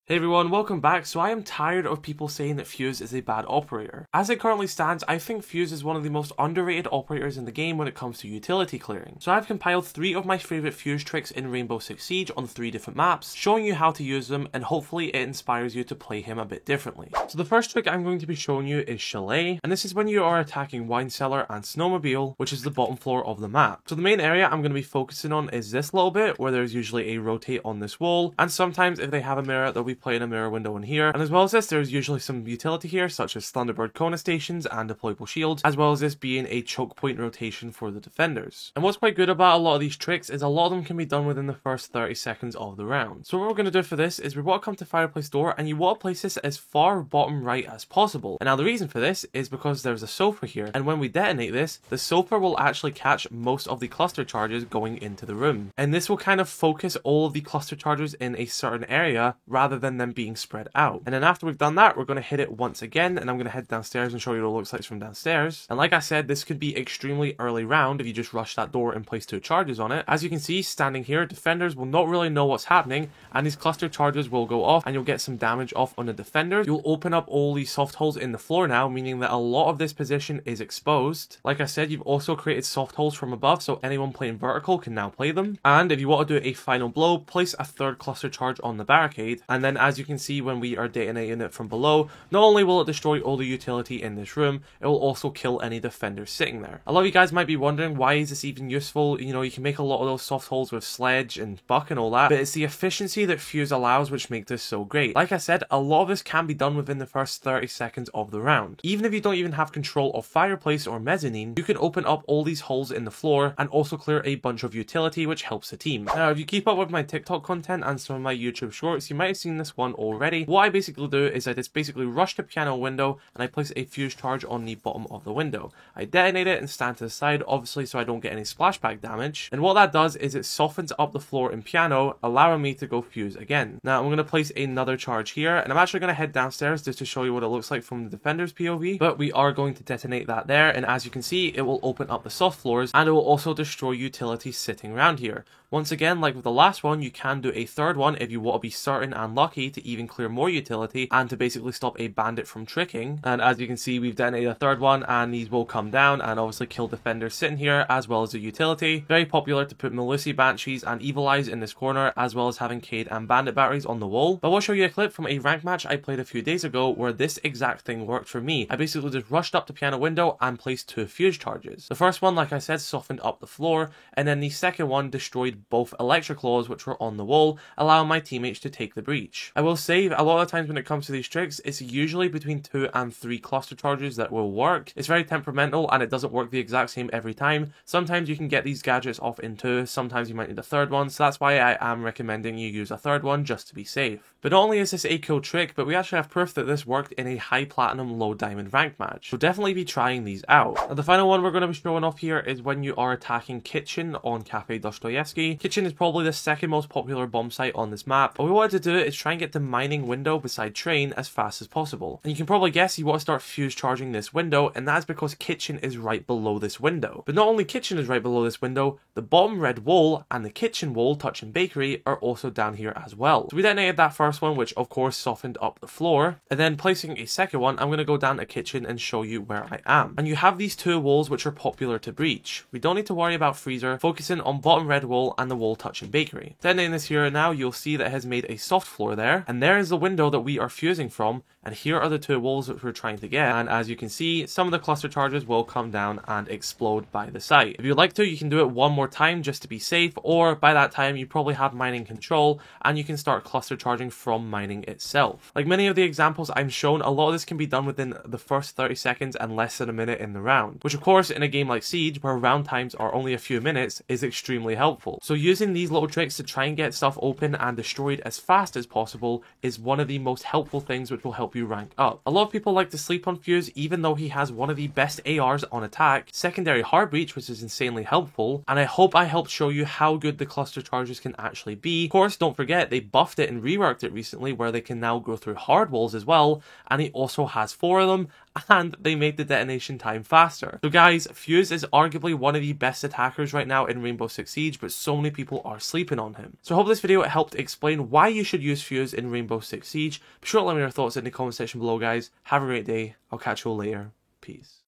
Hey everyone, welcome back. So I am tired of people saying that Fuse is a bad operator. As it currently stands, I think Fuse is one of the most underrated operators in the game when it comes to utility clearing. So I've compiled 3 of my favourite Fuse tricks in Rainbow Six Siege on 3 different maps, showing you how to use them, and hopefully it inspires you to play him a bit differently. So the first trick I'm going to be showing you is Chalet, and this is when you are attacking Wine Cellar and Snowmobile, which is the bottom floor of the map. So the main area I'm going to be focusing on is this little bit, where there's usually a rotate on this wall, and sometimes if they have a mirror, they'll be playing a mirror window in here. And as well as this, there's usually some utility here, such as Thunderbird Kona stations and deployable shields, as well as this being a choke point rotation for the defenders. And what's quite good about a lot of these tricks is a lot of them can be done within the first 30 seconds of the round. So what we're going to do for this is we want to come to fireplace door, and you want to place this as far bottom right as possible. And now the reason for this is because there's a sulfur here, and when we detonate this, the sulfur will actually catch most of the cluster charges going into the room. And this will kind of focus all of the cluster charges in a certain area rather than them being spread out. And then after we've done that, we're going to hit it once again, and I'm going to head downstairs and show you what it looks like from downstairs. And like I said, this could be extremely early round if you just rush that door and place 2 charges on it. As you can see, standing here, defenders will not really know what's happening, and these cluster charges will go off, and you'll get some damage off on the defenders. You'll open up all these soft holes in the floor now, meaning that a lot of this position is exposed. Like I said, you've also created soft holes from above, so anyone playing vertical can now play them. And if you want to do a final blow, place a 3rd cluster charge on the barricade, and then as you can see, when we are detonating it from below, not only will it destroy all the utility in this room, it will also kill any defenders sitting there. A lot of you guys might be wondering, why is this even useful? You know, you can make a lot of those soft holes with Sledge and Buck and all that, but it's the efficiency that Fuse allows which makes this so great. Like I said, a lot of this can be done within the first 30 seconds of the round. Even if you don't even have control of fireplace or mezzanine, you can open up all these holes in the floor and also clear a bunch of utility, which helps the team. Now, if you keep up with my TikTok content and some of my YouTube shorts, you might have seen this one already. What I basically do is I just basically rush the piano window, and I place a fuse charge on the bottom of the window. I detonate it and stand to the side, obviously so I don't get any splashback damage. And what that does is it softens up the floor in piano, allowing me to go fuse again. Now I'm going to place another charge here, and I'm actually going to head downstairs just to show you what it looks like from the defender's POV. But we are going to detonate that there, and as you can see, it will open up the soft floors, and it will also destroy utility sitting around here. Once again, like with the last one, you can do a 3rd one if you want to be certain and lucky to even clear more utility and to basically stop a bandit from tricking. And as you can see, we've detonated a 3rd one, and these will come down and obviously kill defenders sitting here as well as the utility. Very popular to put Melusi Banshees and Evil Eyes in this corner, as well as having Cade and Bandit batteries on the wall. But I will show you a clip from a rank match I played a few days ago where this exact thing worked for me. I basically just rushed up the piano window and placed 2 fuse charges. The first one, like I said, softened up the floor, and then the second one destroyed both electric claws which were on the wall, allowing my teammates to take the breach. I will say, a lot of times when it comes to these tricks, it's usually between 2 and 3 cluster charges that will work. It's very temperamental, and it doesn't work the exact same every time. Sometimes you can get these gadgets off in 2, sometimes you might need a 3rd one, so that's why I am recommending you use a 3rd one just to be safe. But not only is this a cool trick, but we actually have proof that this worked in a high platinum low diamond rank match, so definitely be trying these out. Now, the final one we're going to be showing off here is when you are attacking Kitchen on Cafe Dostoyevsky. Kitchen is probably the 2nd most popular bomb site on this map, but what we wanted to do is try and get the mining window beside train as fast as possible. And you can probably guess you want to start fuse charging this window, and that's because Kitchen is right below this window. But not only Kitchen is right below this window, the bottom red wall and the kitchen wall touching bakery are also down here as well. So we detonated that first one, which of course softened up the floor, and then placing a second one, I'm going to go down to Kitchen and show you where I am. And you have these 2 walls which are popular to breach. We don't need to worry about freezer, focusing on bottom red wall and the wall touching bakery. Detonating this here now, you'll see that it has made a soft floor there, and there is the window that we are fusing from, and here are the 2 walls that we're trying to get. And as you can see, some of the cluster charges will come down and explode by the site. If you'd like to, you can do it one more time just to be safe, or by that time you probably have mining control and you can start cluster charging from mining itself. Like many of the examples I'm shown, a lot of this can be done within the first 30 seconds and less than a minute in the round, which of course in a game like Siege, where round times are only a few minutes, is extremely helpful. So using these little tricks to try and get stuff open and destroyed as fast as possible is one of the most helpful things which will help you rank up. A lot of people like to sleep on Fuse, even though he has one of the best ARs on attack, secondary hard breach, which is insanely helpful, and I hope I helped show you how good the cluster charges can actually be. Of course, don't forget they buffed it and reworked it recently, where they can now go through hard walls as well, and he also has 4 of them, and they made the detonation time faster. So guys, Fuse is arguably one of the best attackers right now in Rainbow Six Siege, but so many people are sleeping on him. So I hope this video helped explain why you should use Fuse in Rainbow Six Siege. Be sure to let me know your thoughts in the comment section below, guys. Have a great day. I'll catch you all later. Peace.